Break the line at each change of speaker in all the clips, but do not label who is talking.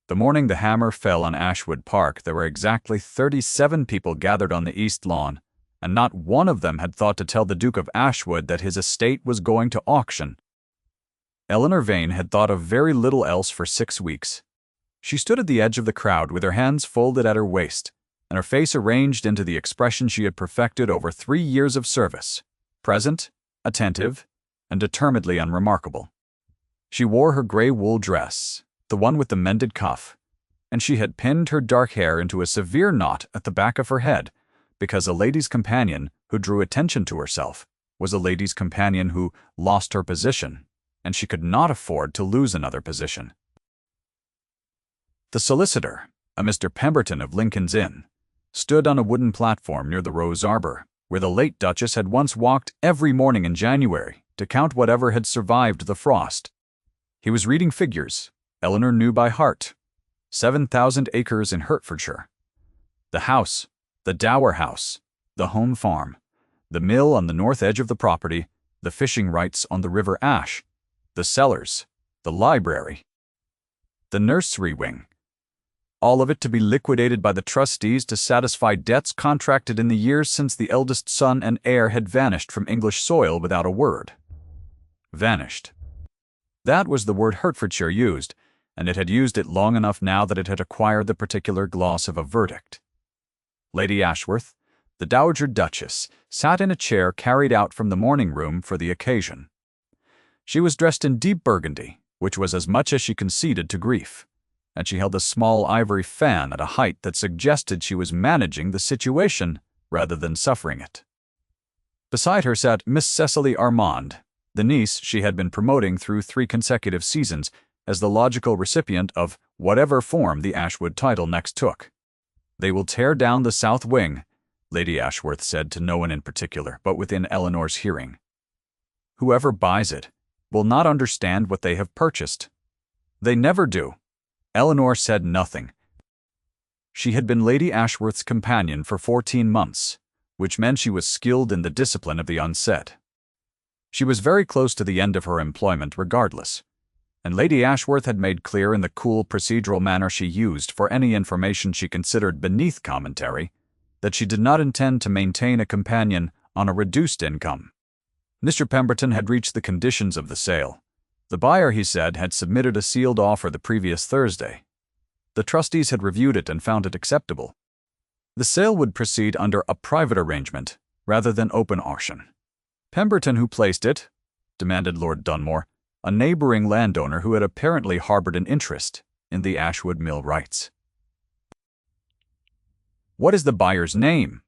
The morning the hammer fell on Ashwood Park, there were exactly 37 people gathered on the east lawn, and not one of them had thought to tell the Duke of Ashwood that his estate was going to auction. Eleanor Vane had thought of very little else for 6 weeks. She stood at the edge of the crowd with her hands folded at her waist, and her face arranged into the expression she had perfected over 3 years of service, present, attentive, and determinedly unremarkable. She wore her gray wool dress, the one with the mended cuff, and she had pinned her dark hair into a severe knot at the back of her head, because a lady's companion who drew attention to herself was a lady's companion who lost her position, and she could not afford to lose another position. The solicitor, a Mr. Pemberton of Lincoln's Inn, stood on a wooden platform near the Rose Arbor, where the late Duchess had once walked every morning in January to count whatever had survived the frost. He was reading figures Eleanor knew by heart. 7,000 acres in Hertfordshire. The house, the dower house, the home farm, the mill on the north edge of the property, the fishing rights on the River Ash, the cellars, the library, the nursery wing. All of it to be liquidated by the trustees to satisfy debts contracted in the years since the eldest son and heir had vanished from English soil without a word. Vanished. That was the word Hertfordshire used, and it had used it long enough now that it had acquired the particular gloss of a verdict. Lady Ashworth, the Dowager Duchess, sat in a chair carried out from the morning room for the occasion. She was dressed in deep burgundy, which was as much as she conceded to grief, and she held a small ivory fan at a height that suggested she was managing the situation rather than suffering it. Beside her sat Miss Cecily Armand, the niece she had been promoting through 3 consecutive seasons as the logical recipient of whatever form the Ashwood title next took. "They will tear down the south wing," Lady Ashworth said to no one in particular, but within Eleanor's hearing. "Whoever buys it will not understand what they have purchased. They never do." Eleanor said nothing. She had been Lady Ashworth's companion for 14 months, which meant she was skilled in the discipline of the unsaid. She was very close to the end of her employment regardless, and Lady Ashworth had made clear in the cool procedural manner she used for any information she considered beneath commentary that she did not intend to maintain a companion on a reduced income. Mr. Pemberton had reached the conditions of the sale. The buyer, he said, had submitted a sealed offer the previous Thursday. The trustees had reviewed it and found it acceptable. The sale would proceed under a private arrangement rather than open auction. "Pemberton, who placed it?" demanded Lord Dunmore, a neighboring landowner who had apparently harbored an interest in the Ashwood mill rights. "What is the buyer's name?"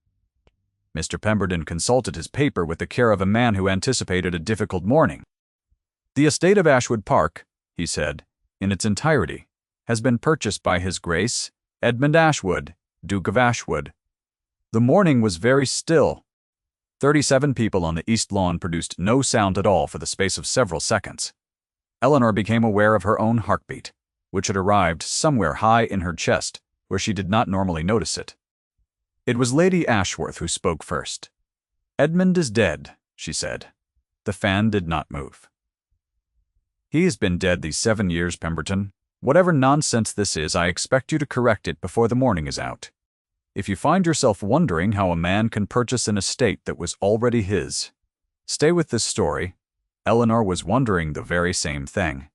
Mr. Pemberton consulted his paper with the care of a man who anticipated a difficult morning. "The estate of Ashwood Park," he said, "in its entirety, has been purchased by His Grace Edmund Ashwood, Duke of Ashwood." The morning was very still. 37 people on the east lawn produced no sound at all for the space of several seconds. Eleanor became aware of her own heartbeat, which had arrived somewhere high in her chest, where she did not normally notice it. It was Lady Ashworth who spoke first. "Edmund is dead," she said. The fan did not move. "He has been dead these 7 years, Pemberton. Whatever nonsense this is, I expect you to correct it before the morning is out. If you find yourself wondering how a man can purchase an estate that was already his, stay with this story." Eleanor was wondering the very same thing.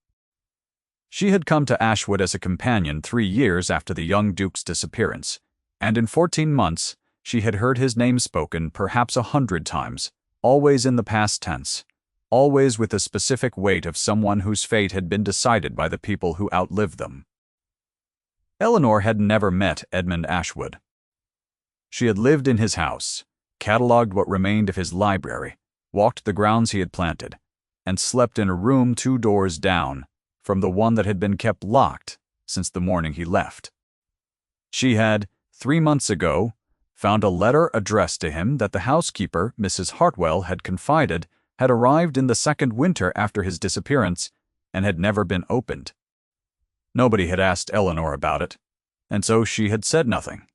She had come to Ashwood as a companion 3 years after the young Duke's disappearance, and in 14 months she had heard his name spoken perhaps 100 times, always in the past tense, always with the specific weight of someone whose fate had been decided by the people who outlived them. Eleanor had never met Edmund Ashwood. She had lived in his house, catalogued what remained of his library, walked the grounds he had planted, and slept in a room 2 doors down from the one that had been kept locked since the morning he left. She had, 3 months ago, found a letter addressed to him that the housekeeper, Mrs. Hartwell, had confided had arrived in the 2nd winter after his disappearance and had never been opened. Nobody had asked Eleanor about it, and so she had said nothing,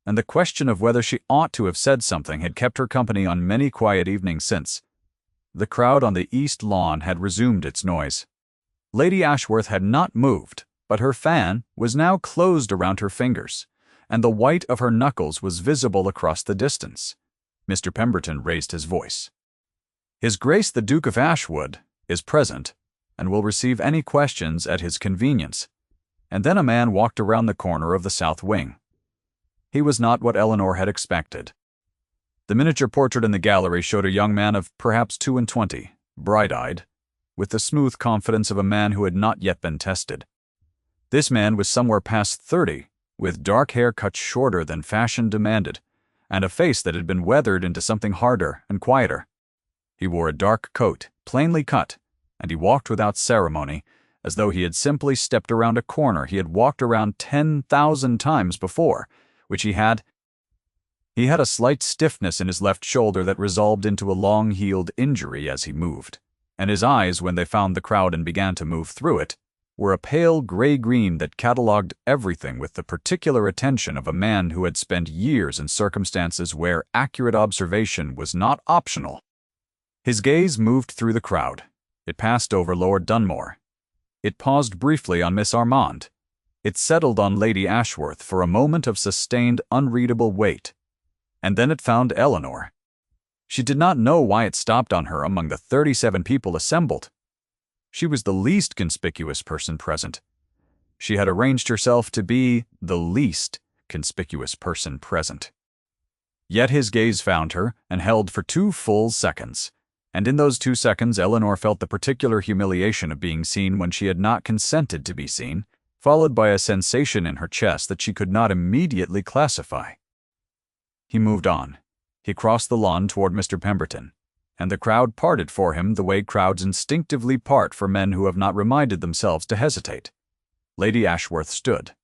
and the question of whether she ought to have said something had kept her company on many quiet evenings since. The crowd on the east lawn had resumed its noise. Lady Ashworth had not moved, but her fan was now closed around her fingers, and the white of her knuckles was visible across the distance. Mr. Pemberton raised his voice. "His Grace the Duke of Ashwood is present and will receive any questions at his convenience." And then a man walked around the corner of the south wing. He was not what Eleanor had expected. The miniature portrait in the gallery showed a young man of perhaps 22, bright-eyed, with the smooth confidence of a man who had not yet been tested. This man was somewhere past 30, with dark hair cut shorter than fashion demanded, and a face that had been weathered into something harder and quieter. He wore a dark coat, plainly cut, and he walked without ceremony, as though he had simply stepped around a corner he had walked around 10,000 times before, which he had a slight stiffness in his left shoulder that resolved into a long-healed injury as he moved, and his eyes, when they found the crowd and began to move through it, were a pale gray-green that catalogued everything with the particular attention of a man who had spent years in circumstances where accurate observation was not optional. His gaze moved through the crowd. It passed over Lord Dunmore. It paused briefly on Miss Armand. It settled on Lady Ashworth for a moment of sustained, unreadable wait. And then it found Eleanor. She did not know why it stopped on her among the 37 people assembled. She was the least conspicuous person present. She had arranged herself to be the least conspicuous person present. Yet his gaze found her and held for 2 full seconds. And in those 2 seconds, Eleanor felt the particular humiliation of being seen when she had not consented to be seen, followed by a sensation in her chest that she could not immediately classify. He moved on. He crossed the lawn toward Mr. Pemberton, and the crowd parted for him the way crowds instinctively part for men who have not reminded themselves to hesitate. Lady Ashworth stood.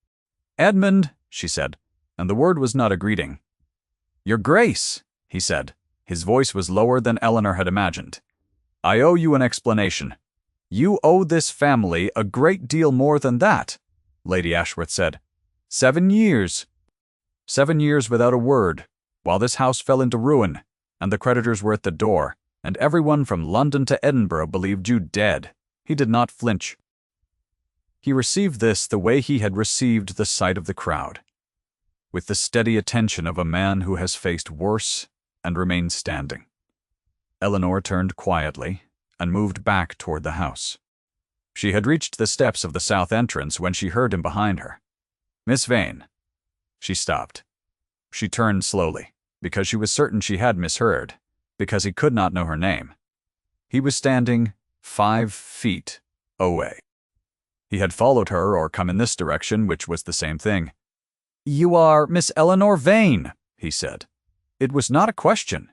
"Edmund," she said, and the word was not a greeting. "Your Grace," he said. His voice was lower than Eleanor had imagined. "I owe you an explanation." "You owe this family a great deal more than that," Lady Ashworth said. 7 years. 7 years without a word, while this house fell into ruin, and the creditors were at the door, and everyone from London to Edinburgh believed you dead. He did not flinch. He received this the way he had received the sight of the crowd, with the steady attention of a man who has faced worse and remained standing. Eleanor turned quietly and moved back toward the house. She had reached the steps of the south entrance when she heard him behind her. "Miss Vane." She stopped. She turned slowly, because she was certain she had misheard, because he could not know her name. He was standing 5 feet away. He had followed her or come in this direction, which was the same thing. "You are Miss Eleanor Vane," he said. It was not a question.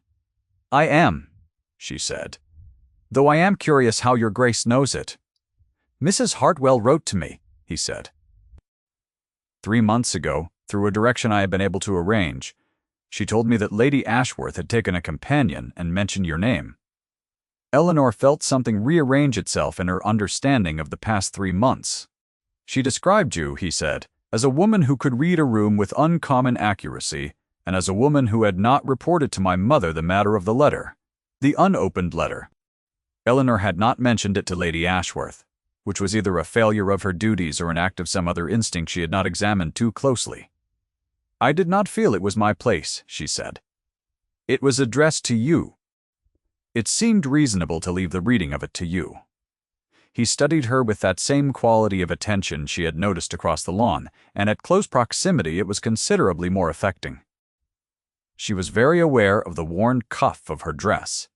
"I am," she said, "though I am curious how your Grace knows it." "Mrs. Hartwell wrote to me," he said. 3 months ago, through a direction I had been able to arrange, she told me that Lady Ashworth had taken a companion and mentioned your name. Eleanor felt something rearrange itself in her understanding of the past 3 months. "She described you," he said, "as a woman who could read a room with uncommon accuracy, and as a woman who had not reported to my mother the matter of the letter, the unopened letter." Eleanor had not mentioned it to Lady Ashworth, which was either a failure of her duties or an act of some other instinct she had not examined too closely. "I did not feel it was my place," she said. "It was addressed to you. It seemed reasonable to leave the reading of it to you." He studied her with that same quality of attention she had noticed across the lawn, and at close proximity it was considerably more affecting. She was very aware of the worn cuff of her dress.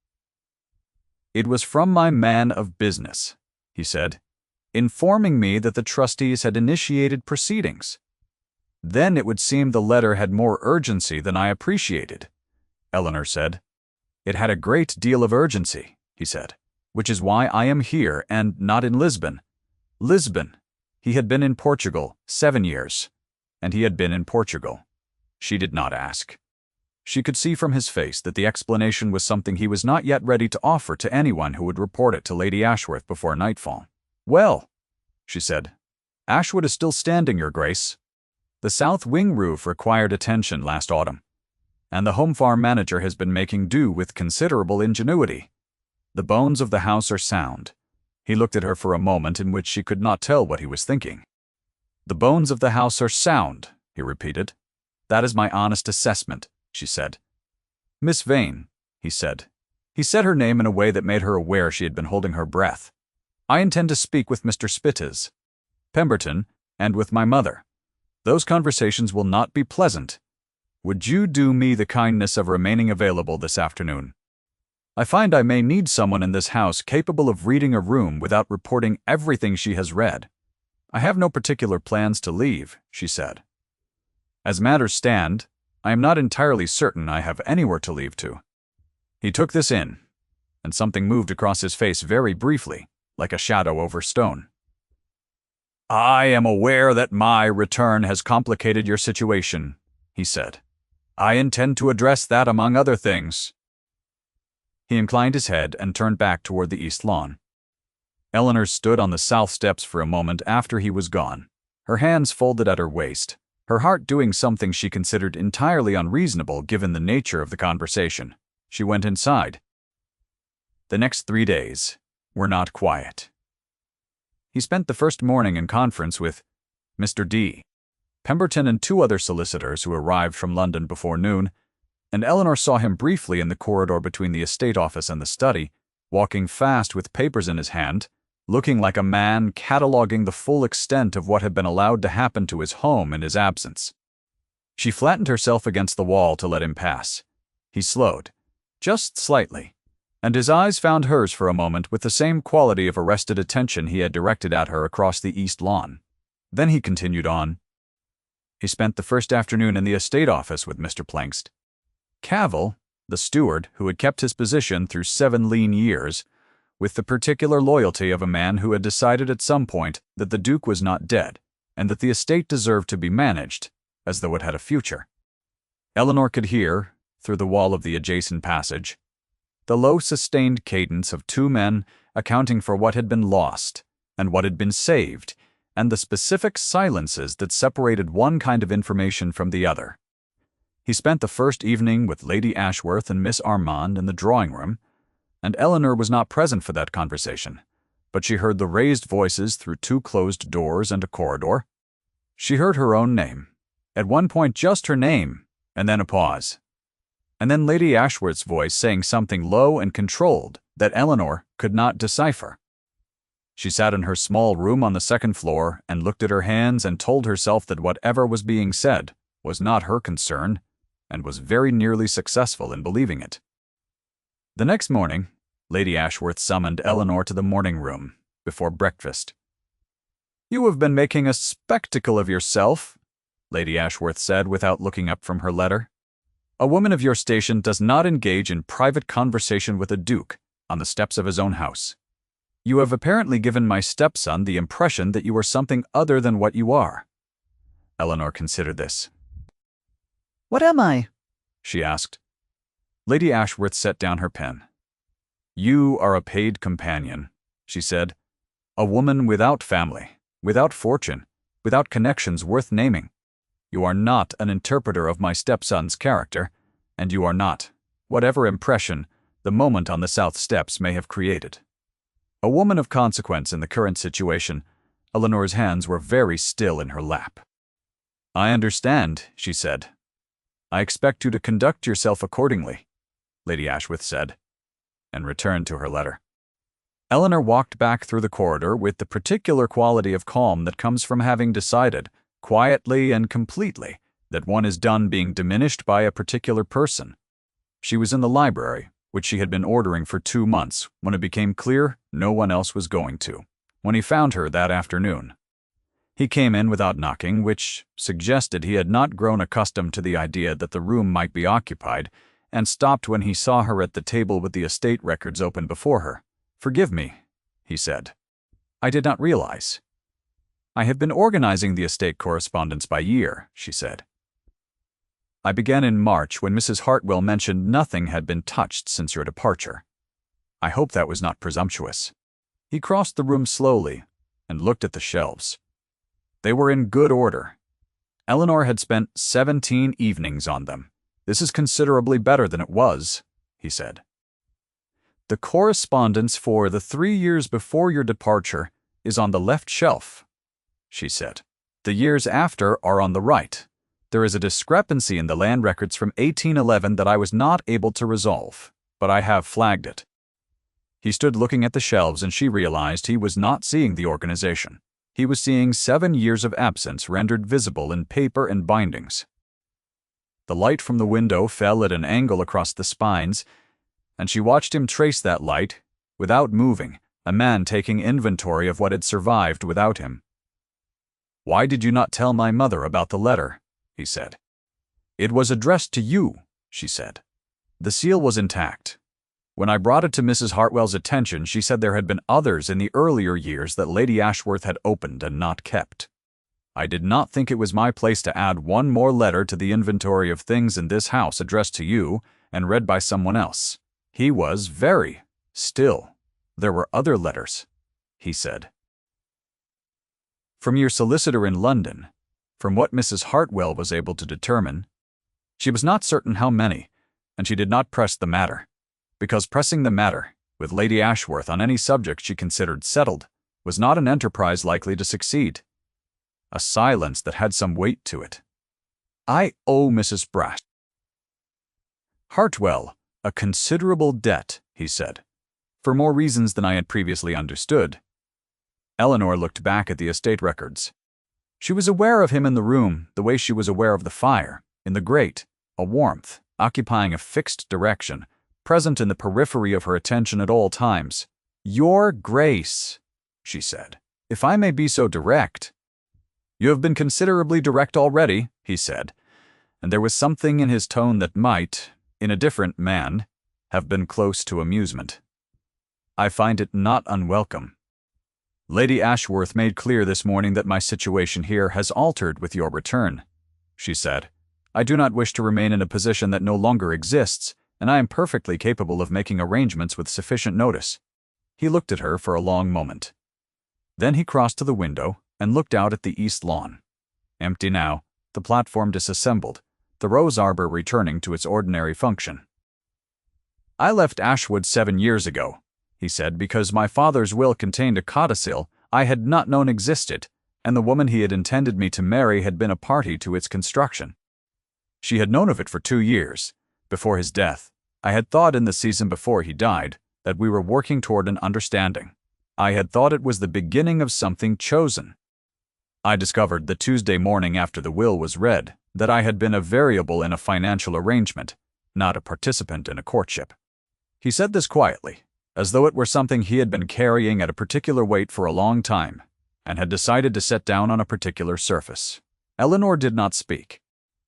"It was from my man of business," he said, "informing me that the trustees had initiated proceedings." "Then it would seem the letter had more urgency than I appreciated," Eleanor said. "It had a great deal of urgency," he said, "which is why I am here and not in Lisbon." Lisbon. He had been in Portugal 7 years, and he had been in Portugal. She did not ask. She could see from his face that the explanation was something he was not yet ready to offer to anyone who would report it to Lady Ashworth before nightfall. "Well," she said, "Ashwood is still standing, Your Grace. The south wing roof required attention last autumn, and the home farm manager has been making do with considerable ingenuity. The bones of the house are sound." He looked at her for a moment in which she could not tell what he was thinking. "The bones of the house are sound," he repeated. "That is my honest assessment," she said. "Miss Vane," he said. He said her name in a way that made her aware she had been holding her breath. "I intend to speak with Mr. Spitz, Pemberton, and with my mother. Those conversations will not be pleasant. Would you do me the kindness of remaining available this afternoon? I find I may need someone in this house capable of reading a room without reporting everything she has read. I have no particular plans to leave," she said. "As matters stand, I am not entirely certain I have anywhere to leave to." He took this in, and something moved across his face very briefly, like a shadow over stone. "I am aware that my return has complicated your situation," he said. "I intend to address that among other things." He inclined his head and turned back toward the east lawn. Eleanor stood on the south steps for a moment after he was gone, her hands folded at her waist, her heart doing something she considered entirely unreasonable given the nature of the conversation. She went inside. The next 3 days were not quiet. He spent the first morning in conference with Mr. D. Pemberton and 2 other solicitors who arrived from London before noon, and Eleanor saw him briefly in the corridor between the estate office and the study, walking fast with papers in his hand, looking like a man cataloguing the full extent of what had been allowed to happen to his home in his absence. She flattened herself against the wall to let him pass. He slowed, just slightly, and his eyes found hers for a moment with the same quality of arrested attention he had directed at her across the east lawn. Then he continued on. He spent the first afternoon in the estate office with Mr. Plankst. Cavil, the steward who had kept his position through 7 lean years, with the particular loyalty of a man who had decided at some point that the Duke was not dead, and that the estate deserved to be managed as though it had a future. Eleanor could hear, through the wall of the adjacent passage, the low sustained cadence of 2 men accounting for what had been lost and what had been saved, and the specific silences that separated one kind of information from the other. He spent the first evening with Lady Ashworth and Miss Armand in the drawing-room, and Eleanor was not present for that conversation, but she heard the raised voices through 2 closed doors and a corridor. She heard her own name, at one point just her name, and then a pause, and then Lady Ashworth's voice saying something low and controlled that Eleanor could not decipher. She sat in her small room on the 2nd floor and looked at her hands and told herself that whatever was being said was not her concern, and was very nearly successful in believing it. The next morning, Lady Ashworth summoned Eleanor to the morning room before breakfast. "You have been making a spectacle of yourself," Lady Ashworth said without looking up from her letter. "A woman of your station does not engage in private conversation with a duke on the steps of his own house. You have apparently given my stepson the impression that you are something other than what you are." Eleanor considered this.
"What am I?"
she asked. Lady Ashworth set down her pen. "You are a paid companion," she said. "A woman without family, without fortune, without connections worth naming. You are not an interpreter of my stepson's character, and you are not, whatever impression the moment on the south steps may have created. A woman of consequence in the current situation." Eleanor's hands were very still in her lap. "I understand," she said. "I expect you to conduct yourself accordingly," Lady Ashworth said, and returned to her letter. Eleanor walked back through the corridor with the particular quality of calm that comes from having decided, quietly and completely, that one is done being diminished by a particular person. She was in the library, which she had been ordering for 2 months, when it became clear no one else was going to, when he found her that afternoon. He came in without knocking, which suggested he had not grown accustomed to the idea that the room might be occupied, and stopped when he saw her at the table with the estate records open before her. "Forgive me," he said. "I did not realize." "I have been organizing the estate correspondence by year," she said. "I began in March when Mrs. Hartwell mentioned nothing had been touched since your departure. I hope that was not presumptuous." He crossed the room slowly and looked at the shelves. They were in good order. Eleanor had spent 17 evenings on them. "This is considerably better than it was," he said. "The correspondence for the 3 years before your departure is on the left shelf," she said. The years after are on the right. There is a discrepancy in the land records from 1811 that I was not able to resolve, but I have flagged it." He stood looking at the shelves, and she realized he was not seeing the organization. He was seeing 7 years of absence rendered visible in paper and bindings. The light from the window fell at an angle across the spines, and she watched him trace that light, without moving, a man taking inventory of what had survived without him. "Why did you not tell my mother about the letter?" he said. "It was addressed to you," she said. "The seal was intact. When I brought it to Mrs. Hartwell's attention, she said there had been others in the earlier years that Lady Ashworth had opened and not kept. I did not think it was my place to add one more letter to the inventory of things in this house addressed to you and read by someone else." He was very still. "There were other letters," he said. "From your solicitor in London, from what Mrs. Hartwell was able to determine. She was not certain how many, and she did not press the matter, because pressing the matter, with Lady Ashworth on any subject she considered settled, was not an enterprise likely to succeed. A silence that had some weight to it. I owe Mrs. Brash Hartwell a considerable debt," he said, "for more reasons than I had previously understood." Eleanor looked back at the estate records. She was aware of him in the room the way she was aware of the fire, in the grate, a warmth, occupying a fixed direction, present in the periphery of her attention at all times. "Your Grace," she said, "if I may be so direct." "You have been considerably direct already," he said, and there was something in his tone that might, in a different man, have been close to amusement. "I find it not unwelcome. Lady Ashworth made clear this morning that my situation here has altered with your return," she said. "I do not wish to remain in a position that no longer exists, and I am perfectly capable of making arrangements with sufficient notice." He looked at her for a long moment. Then he crossed to the window and looked out at the east lawn. Empty now, the platform disassembled, the rose arbor returning to its ordinary function. "I left Ashwood 7 years ago," he said, "because my father's will contained a codicil I had not known existed, and the woman he had intended me to marry had been a party to its construction. She had known of it for 2 years. Before his death, I had thought in the season before he died that we were working toward an understanding. I had thought it was the beginning of something chosen. I discovered the Tuesday morning after the will was read that I had been a variable in a financial arrangement, not a participant in a courtship." He said this quietly, as though it were something he had been carrying at a particular weight for a long time, and had decided to set down on a particular surface. Eleanor did not speak.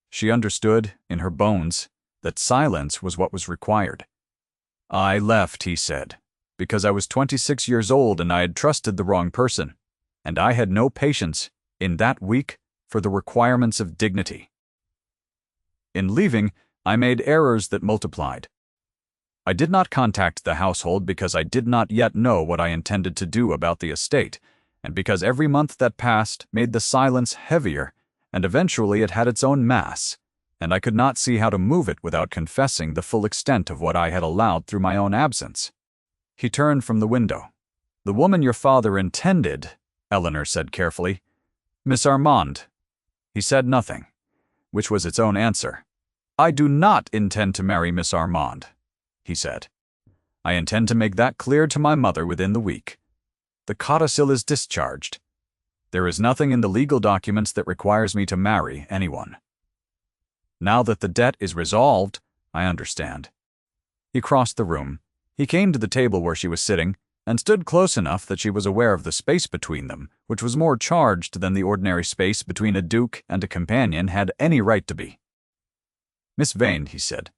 She understood, in her bones, that silence was what was required. "I left," he said, "because I was 26 years old and I had trusted the wrong person, and I had no patience, in that week, for the requirements of dignity. In leaving, I made errors that multiplied. I did not contact the household because I did not yet know what I intended to do about the estate, and because every month that passed made the silence heavier, and eventually it had its own mass, and I could not see how to move it without confessing the full extent of what I had allowed through my own absence." He turned from the window. "The woman your father intended," Eleanor said carefully, "Miss Armand." He said nothing, which was its own answer. "I do not intend to marry Miss Armand," he said. "I intend to make that clear to my mother within the week. The codicil is discharged. There is nothing in the legal documents that requires me to marry anyone. Now that the debt is resolved, I understand." He crossed the room. He came to the table where she was sitting, and stood close enough that she was aware of the space between them, which was more charged than the ordinary space between a duke and a companion had any right to be. "Miss Vane," he said,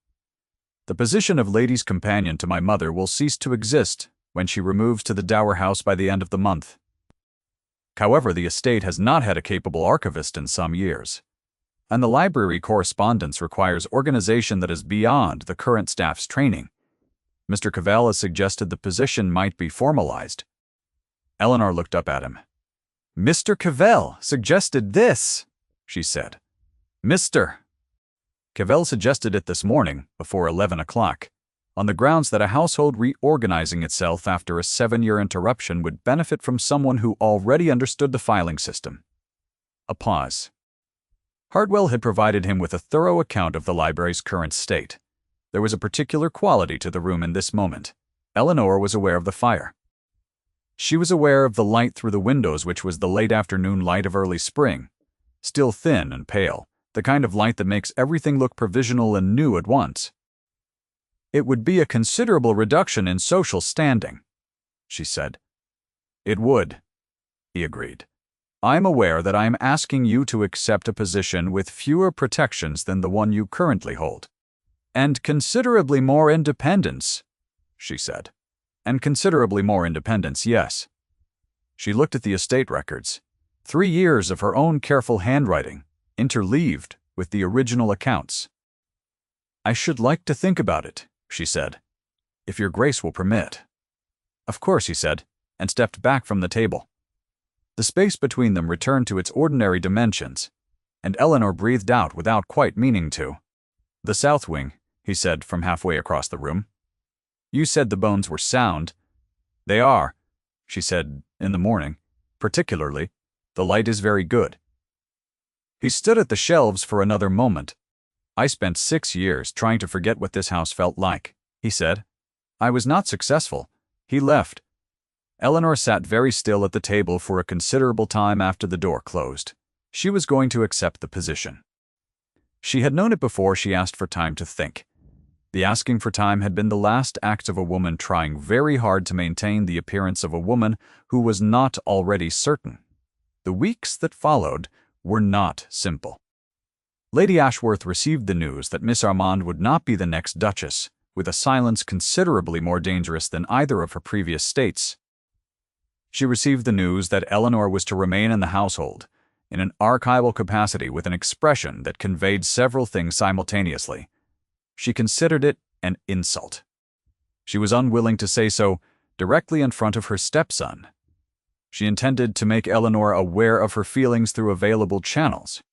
"the position of lady's companion to my mother will cease to exist when she removes to the Dower House by the end of the month. However, the estate has not had a capable archivist in some years, and the library correspondence requires organization that is beyond the current staff's training. Mr. Cavell has suggested the position might be formalized." Eleanor looked up at him. "Mr. Cavell suggested this," she said. "Mr. Cavell suggested it this morning, before 11 o'clock, on the grounds that a household reorganizing itself after a 7-year interruption would benefit from someone who already understood the filing system. A pause. Hartwell had provided him with a thorough account of the library's current state. There was a particular quality to the room in this moment. Eleanor was aware of the fire. She was aware of the light through the windows, which was the late afternoon light of early spring, still thin and pale, the kind of light that makes everything look provisional and new at once. "It would be a considerable reduction in social standing," she said. "It would," he agreed. "I'm aware that I am asking you to accept a position with fewer protections than the one you currently hold. And considerably more independence," she said. "And considerably more independence, yes." She looked at the estate records. 3 years of her own careful handwriting, interleaved with the original accounts. "I should like to think about it," she said, "if your grace will permit." "Of course," he said, and stepped back from the table. The space between them returned to its ordinary dimensions, and Eleanor breathed out without quite meaning to. "The south wing," he said from halfway across the room. "You said the bones were sound." "They are," she said, "in the morning. Particularly, the light is very good." He stood at the shelves for another moment. "I spent 6 years trying to forget what this house felt like," he said. "I was not successful." He left. Eleanor sat very still at the table for a considerable time after the door closed. She was going to accept the position. She had known it before she asked for time to think. The asking for time had been the last act of a woman trying very hard to maintain the appearance of a woman who was not already certain. The weeks that followed were not simple. Lady Ashworth received the news that Miss Armand would not be the next Duchess, with a silence considerably more dangerous than either of her previous states. She received the news that Eleanor was to remain in the household, in an archival capacity with an expression that conveyed several things simultaneously. She considered it an insult. She was unwilling to say so directly in front of her stepson. She intended to make Eleanor aware of her feelings through available channels.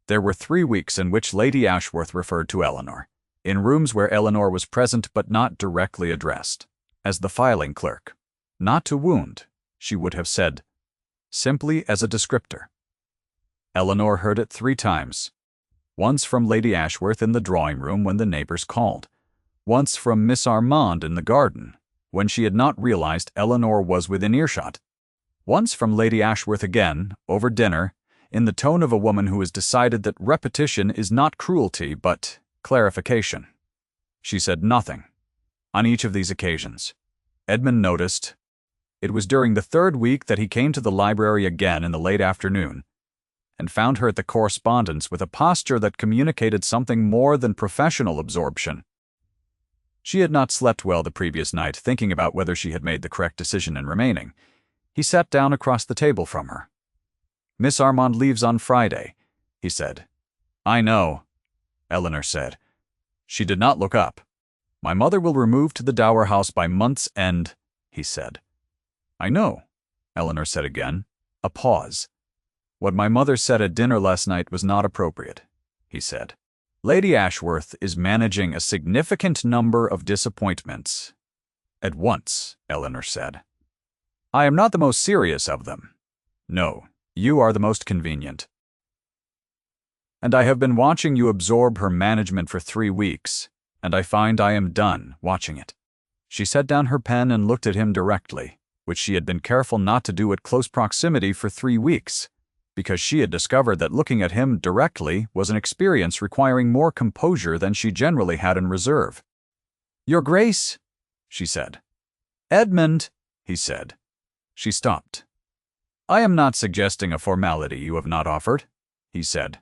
There were 3 weeks in which Lady Ashworth referred to Eleanor, in rooms where Eleanor was present but not directly addressed, as the filing clerk. Not to wound, she would have said, simply as a descriptor. Eleanor heard it 3 times. Once from Lady Ashworth in the drawing-room when the neighbors called. Once from Miss Armand in the garden, when she had not realized Eleanor was within earshot. Once from Lady Ashworth again, over dinner, in the tone of a woman who has decided that repetition is not cruelty but clarification. She said nothing. On each of these occasions, Edmund noticed. It was during the 3rd week that he came to the library again in the late afternoon, and found her at the correspondence with a posture that communicated something more than professional absorption. She had not slept well the previous night, thinking about whether she had made the correct decision in remaining. He sat down across the table from her. "Miss Armand leaves on Friday," he said. "I know," Eleanor said. She did not look up. "My mother will remove to the Dower House by month's end," he said. "I know," Eleanor said again. A pause. "What my mother said at dinner last night was not appropriate," he said. "Lady Ashworth is managing a significant number of disappointments." "At once," Eleanor said. "I am not the most serious of them." "No, you are the most convenient." "And I have been watching you absorb her management for 3 weeks, and I find I am done watching it." She set down her pen and looked at him directly, which she had been careful not to do at close proximity for 3 weeks. Because she had discovered that looking at him directly was an experience requiring more composure than she generally had in reserve. "Your Grace," she said. "Edmund," he said. She stopped. "I am not suggesting a formality you have not offered," he said.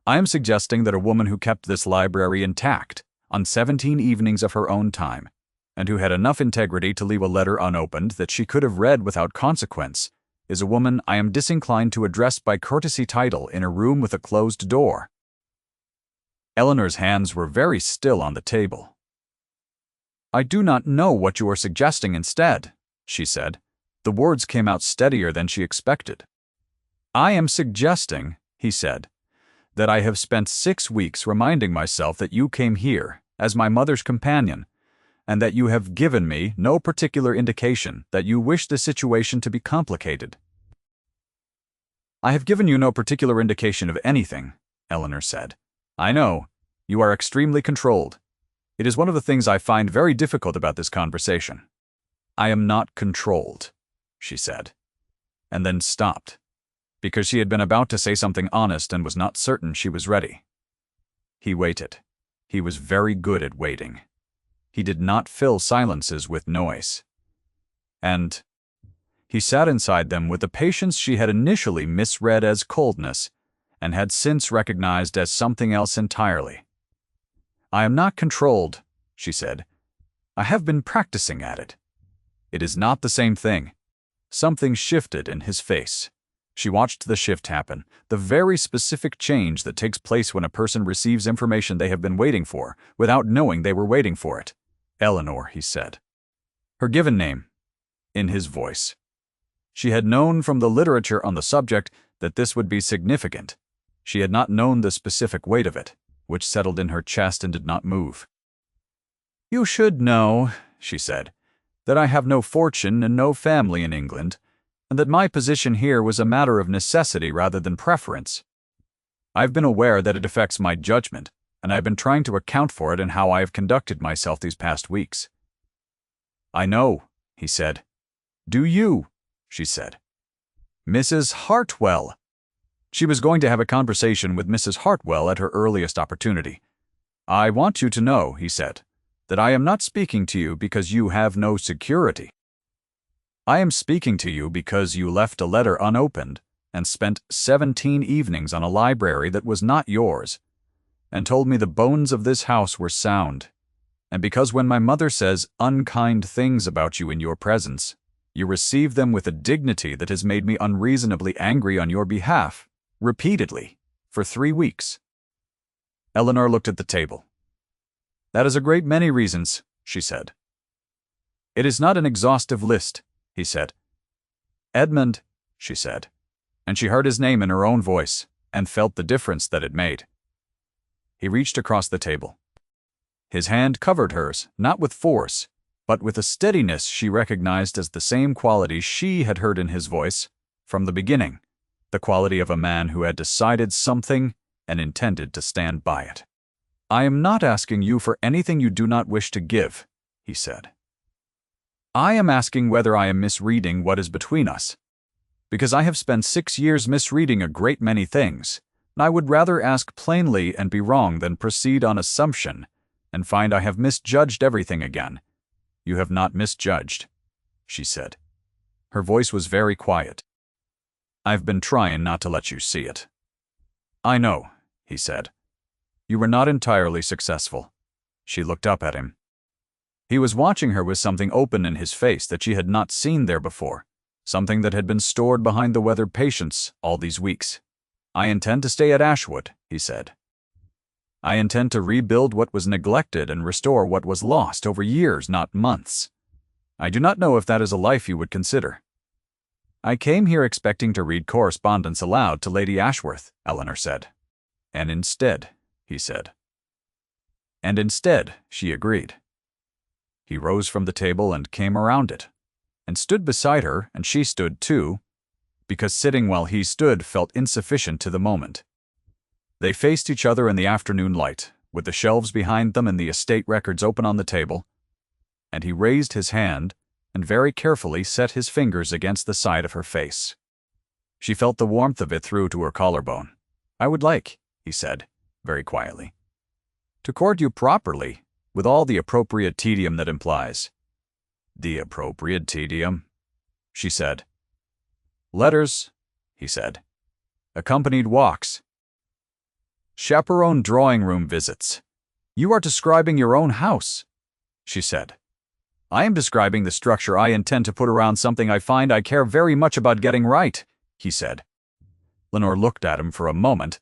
"I am suggesting that a woman who kept this library intact on 17 evenings of her own time, and who had enough integrity to leave a letter unopened that she could have read without consequence, is a woman I am disinclined to address by courtesy title in a room with a closed door." Eleanor's hands were very still on the table. "I do not know what you are suggesting instead," she said. The words came out steadier than she expected. "I am suggesting," he said, "that I have spent 6 weeks reminding myself that you came here as my mother's companion, and that you have given me no particular indication that you wish the situation to be complicated. I have given you no particular indication of anything, Eleanor said. I know. You are extremely controlled. It is one of the things I find very difficult about this conversation. I am not controlled, she said, and then stopped, because she had been about to say something honest and was not certain she was ready. He waited. He was very good at waiting. He did not fill silences with noise. And he sat inside them with the patience she had initially misread as coldness and had since recognized as something else entirely. I am not controlled, she said. I have been practicing at it. It is not the same thing. Something shifted in his face. She watched the shift happen, the very specific change that takes place when a person receives information they have been waiting for, without knowing they were waiting for it. Eleanor, he said. Her given name, in his voice. She had known from the literature on the subject that this would be significant. She had not known the specific weight of it, which settled in her chest and did not move. You should know, she said, that I have no fortune and no family in England, and that my position here was a matter of necessity rather than preference. I've been aware that it affects my judgment, and I've been trying to account for it in how I have conducted myself these past weeks. I know, he said. Do you? She said. Mrs. Hartwell. She was going to have a conversation with Mrs. Hartwell at her earliest opportunity. I want you to know, he said, that I am not speaking to you because you have no security. I am speaking to you because you left a letter unopened and spent 17 evenings on a library that was not yours, and told me the bones of this house were sound, and because when my mother says unkind things about you in your presence, you receive them with a dignity that has made me unreasonably angry on your behalf, repeatedly, for 3 weeks. Eleanor looked at the table. That is a great many reasons, she said. It is not an exhaustive list, he said. Edmund, she said, and she heard his name in her own voice and felt the difference that it made. He reached across the table. His hand covered hers, not with force, but with a steadiness she recognized as the same quality she had heard in his voice from the beginning, the quality of a man who had decided something and intended to stand by it. I am not asking you for anything you do not wish to give, he said. I am asking whether I am misreading what is between us, because I have spent 6 years misreading a great many things, and I would rather ask plainly and be wrong than proceed on assumption and find I have misjudged everything again. You have not misjudged, she said. Her voice was very quiet. I've been trying not to let you see it. I know, he said. You were not entirely successful. She looked up at him. He was watching her with something open in his face that she had not seen there before, something that had been stored behind the weathered patience all these weeks. I intend to stay at Ashwood, he said. I intend to rebuild what was neglected and restore what was lost over years, not months. I do not know if that is a life you would consider. I came here expecting to read correspondence aloud to Lady Ashworth, Eleanor said. And instead, he said. And instead, she agreed. He rose from the table and came around it, and stood beside her, and she stood too, because sitting while he stood felt insufficient to the moment. They faced each other in the afternoon light, with the shelves behind them and the estate records open on the table, and he raised his hand and very carefully set his fingers against the side of her face. She felt the warmth of it through to her collarbone. I would like, he said, very quietly, to court you properly, with all the appropriate tedium that implies. The appropriate tedium, she said. Letters, he said. Accompanied walks. Chaperone drawing-room visits. You are describing your own house, she said. I am describing the structure I intend to put around something I find I care very much about getting right, he said. Lenore looked at him for a moment,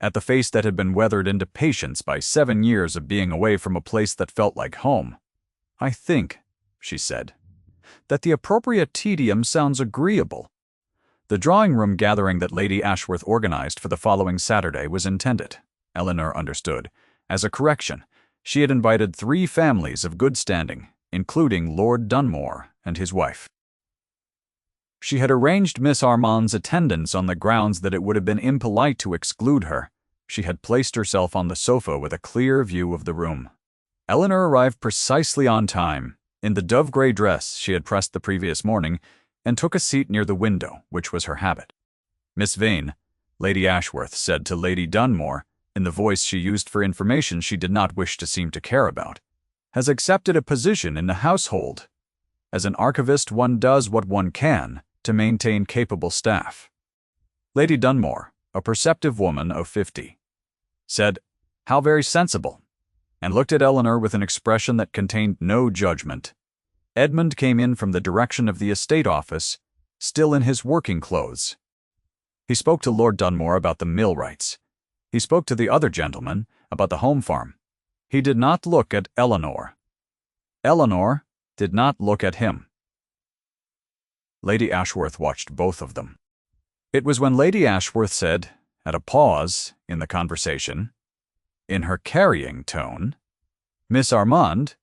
at the face that had been weathered into patience by 7 years of being away from a place that felt like home. I think, she said, that the appropriate tedium sounds agreeable. The drawing-room gathering that Lady Ashworth organized for the following Saturday was intended, Eleanor understood, as a correction. She had invited 3 families of good standing, including Lord Dunmore and his wife. She had arranged Miss Armand's attendance on the grounds that it would have been impolite to exclude her. She had placed herself on the sofa with a clear view of the room. Eleanor arrived precisely on time, in the dove-gray dress she had pressed the previous morning, and took a seat near the window, which was her habit. Miss Vane, Lady Ashworth said to Lady Dunmore, in the voice she used for information she did not wish to seem to care about, has accepted a position in the household. As an archivist, one does what one can to maintain capable staff. Lady Dunmore, a perceptive woman of 50, said, "How very sensible," and looked at Eleanor with an expression that contained no judgment. Edmund came in from the direction of the estate office, still in his working clothes. He spoke to Lord Dunmore about the millwrights. He spoke to the other gentleman about the home farm. He did not look at Eleanor. Eleanor did not look at him. Lady Ashworth watched both of them. It was when Lady Ashworth said, at a pause in the conversation, in her carrying tone, "Miss Armand,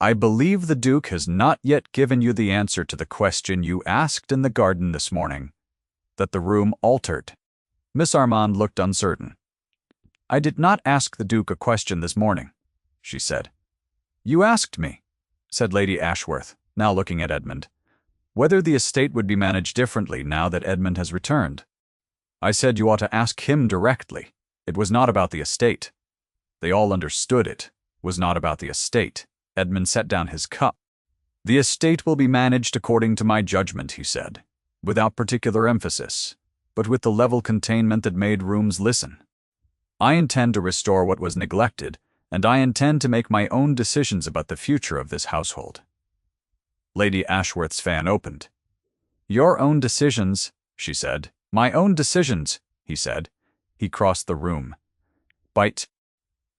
I believe the Duke has not yet given you the answer to the question you asked in the garden this morning," that the room altered. Miss Armand looked uncertain. "I did not ask the Duke a question this morning," she said. "You asked me," said Lady Ashworth, now looking at Edmund, "whether the estate would be managed differently now that Edmund has returned. I said you ought to ask him directly. It was not about the estate." They all understood it was not about the estate. Edmund set down his cup. "The estate will be managed according to my judgment," he said, without particular emphasis, but with the level containment that made rooms listen. "I intend to restore what was neglected, and I intend to make my own decisions about the future of this household." Lady Ashworth's fan opened. "Your own decisions," she said. "My own decisions," he said. He crossed the room. Bite.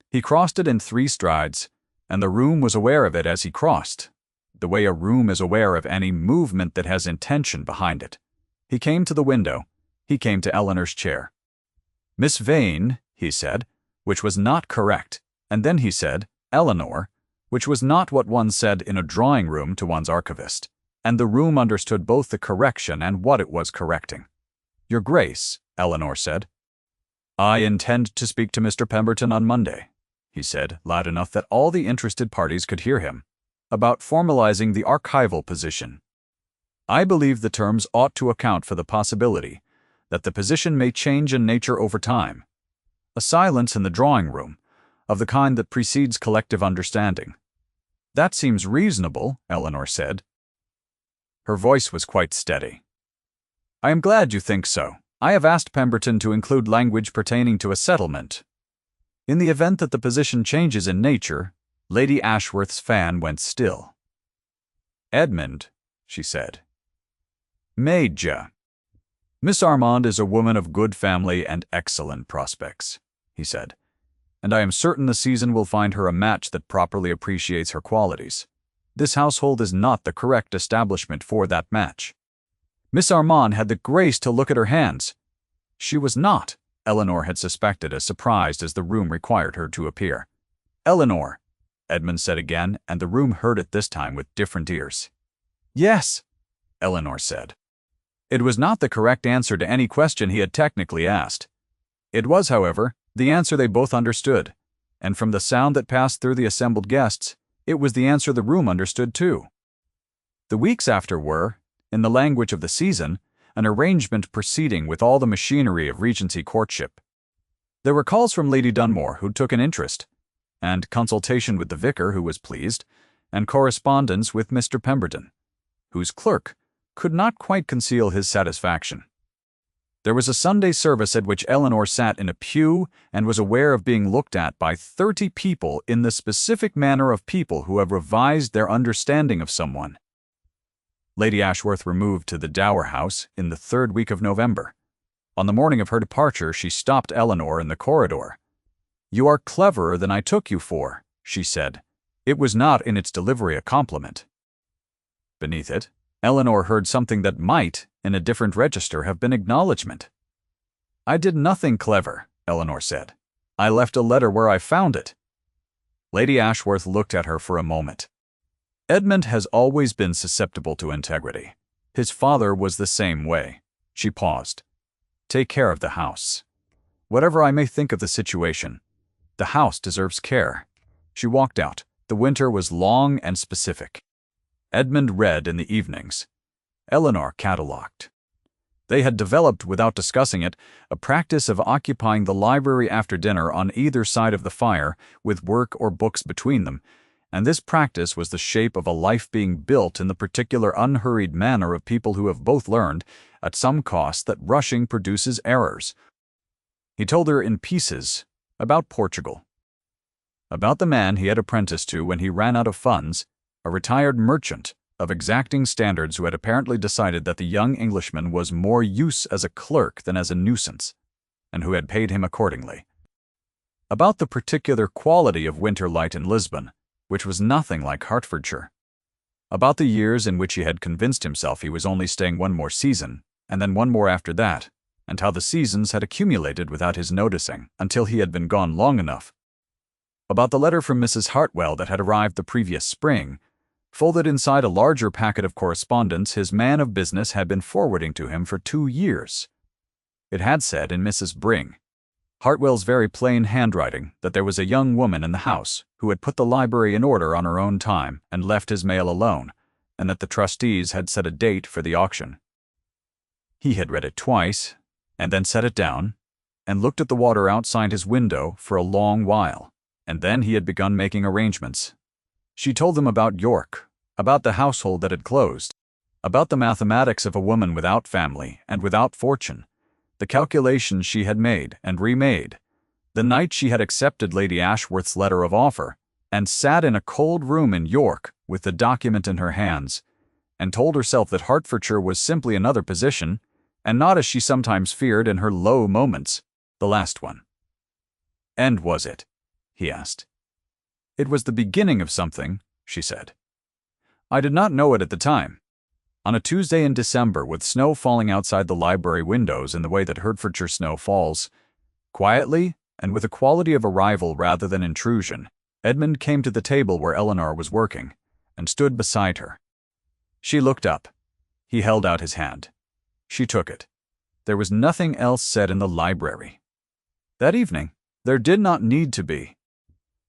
He crossed it in 3 strides, and the room was aware of it as he crossed, the way a room is aware of any movement that has intention behind it. He came to the window. He came to Eleanor's chair. "Miss Vane," he said, which was not correct, and then he said, "Eleanor," which was not what one said in a drawing room to one's archivist, and the room understood both the correction and what it was correcting. "Your Grace," Eleanor said. "I intend to speak to Mr. Pemberton on Monday," he said, loud enough that all the interested parties could hear him, "about formalizing the archival position. I believe the terms ought to account for the possibility that the position may change in nature over time. A silence in the drawing room, of the kind that precedes collective understanding." "That seems reasonable," Eleanor said. Her voice was quite steady. "I am glad you think so. I have asked Pemberton to include language pertaining to a settlement. In the event that the position changes in nature," Lady Ashworth's fan went still. "Edmund," she said. "Major. Miss Armand is a woman of good family and excellent prospects," he said, "and I am certain the season will find her a match that properly appreciates her qualities. This household is not the correct establishment for that match." Miss Armand had the grace to look at her hands. She was not, Eleanor had suspected, as surprised as the room required her to appear. "Eleanor," Edmund said again, and the room heard it this time with different ears. "Yes," Eleanor said. It was not the correct answer to any question he had technically asked. It was, however, the answer they both understood, and from the sound that passed through the assembled guests, it was the answer the room understood too. The weeks after were, in the language of the season, an arrangement proceeding with all the machinery of Regency courtship. There were calls from Lady Dunmore, who took an interest, and consultation with the vicar, who was pleased, and correspondence with Mr. Pemberton, whose clerk could not quite conceal his satisfaction. There was a Sunday service at which Eleanor sat in a pew and was aware of being looked at by 30 people in the specific manner of people who have revised their understanding of someone. Lady Ashworth removed to the Dower House in the 3rd week of November. On the morning of her departure, she stopped Eleanor in the corridor. "You are cleverer than I took you for," she said. It was not in its delivery a compliment. Beneath it, Eleanor heard something that might, in a different register, have been acknowledgement. "I did nothing clever," Eleanor said. "I left a letter where I found it." Lady Ashworth looked at her for a moment. Edmund has always been susceptible to integrity. His father was the same way. She paused. Take care of the house. Whatever I may think of the situation, the house deserves care. She walked out. The winter was long and specific. Edmund read in the evenings. Eleanor catalogued. They had developed, without discussing it, a practice of occupying the library after dinner on either side of the fire, with work or books between them, and this practice was the shape of a life being built in the particular unhurried manner of people who have both learned, at some cost, that rushing produces errors. He told her in pieces about Portugal, about the man he had apprenticed to when he ran out of funds, a retired merchant of exacting standards who had apparently decided that the young Englishman was more use as a clerk than as a nuisance, and who had paid him accordingly. About the particular quality of winter light in Lisbon, which was nothing like Hertfordshire. About the years in which he had convinced himself he was only staying one more season, and then one more after that, and how the seasons had accumulated without his noticing until he had been gone long enough. About the letter from Mrs. Hartwell that had arrived the previous spring, folded inside a larger packet of correspondence his man of business had been forwarding to him for 2 years. It had said in Mrs. Bring, Hartwell's very plain handwriting, that there was a young woman in the house who had put the library in order on her own time and left his mail alone, and that the trustees had set a date for the auction. He had read it twice, and then set it down, and looked at the water outside his window for a long while, and then he had begun making arrangements. She told them about York, about the household that had closed, about the mathematics of a woman without family and without fortune, the calculations she had made and remade, the night she had accepted Lady Ashworth's letter of offer, and sat in a cold room in York with the document in her hands, and told herself that Hertfordshire was simply another position, and not, as she sometimes feared in her low moments, the last one. And was it? He asked. It was the beginning of something, she said. I did not know it at the time. On a Tuesday in December, with snow falling outside the library windows in the way that Hertfordshire snow falls, quietly and with a quality of arrival rather than intrusion, Edmund came to the table where Eleanor was working, and stood beside her. She looked up. He held out his hand. She took it. There was nothing else said in the library. That evening, there did not need to be.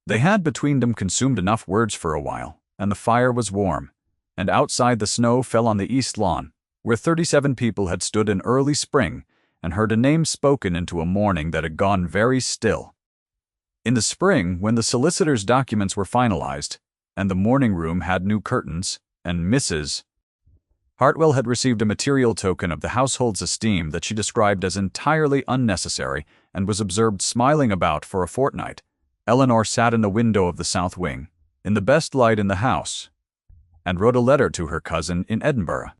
They had between them consumed enough words for a while, and the fire was warm, and outside the snow fell on the east lawn, where 37 people had stood in early spring and heard a name spoken into a morning that had gone very still. In the spring, when the solicitor's documents were finalized, and the morning room had new curtains, and Mrs. Hartwell had received a material token of the household's esteem that she described as entirely unnecessary and was observed smiling about for a fortnight, Eleanor sat in the window of the south wing, in the best light in the house, and wrote a letter to her cousin in Edinburgh.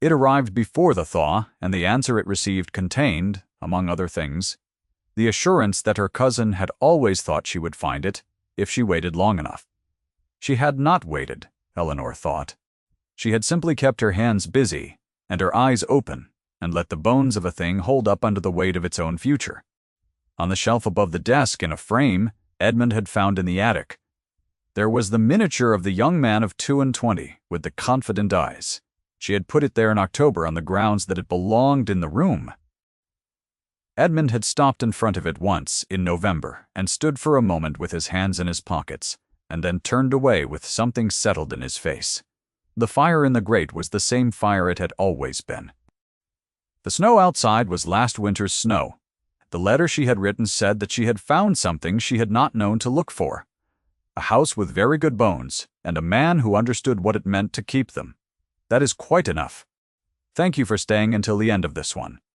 It arrived before the thaw, and the answer it received contained, among other things, the assurance that her cousin had always thought she would find it if she waited long enough. She had not waited, Eleanor thought. She had simply kept her hands busy and her eyes open and let the bones of a thing hold up under the weight of its own future. On the shelf above the desk, in a frame Edmund had found in the attic, there was the miniature of the young man of 22 with the confident eyes. She had put it there in October on the grounds that it belonged in the room. Edmund had stopped in front of it once in November and stood for a moment with his hands in his pockets, and then turned away with something settled in his face. The fire in the grate was the same fire it had always been. The snow outside was last winter's snow. The letter she had written said that she had found something she had not known to look for. A house with very good bones, and a man who understood what it meant to keep them. That is quite enough. Thank you for staying until the end of this one.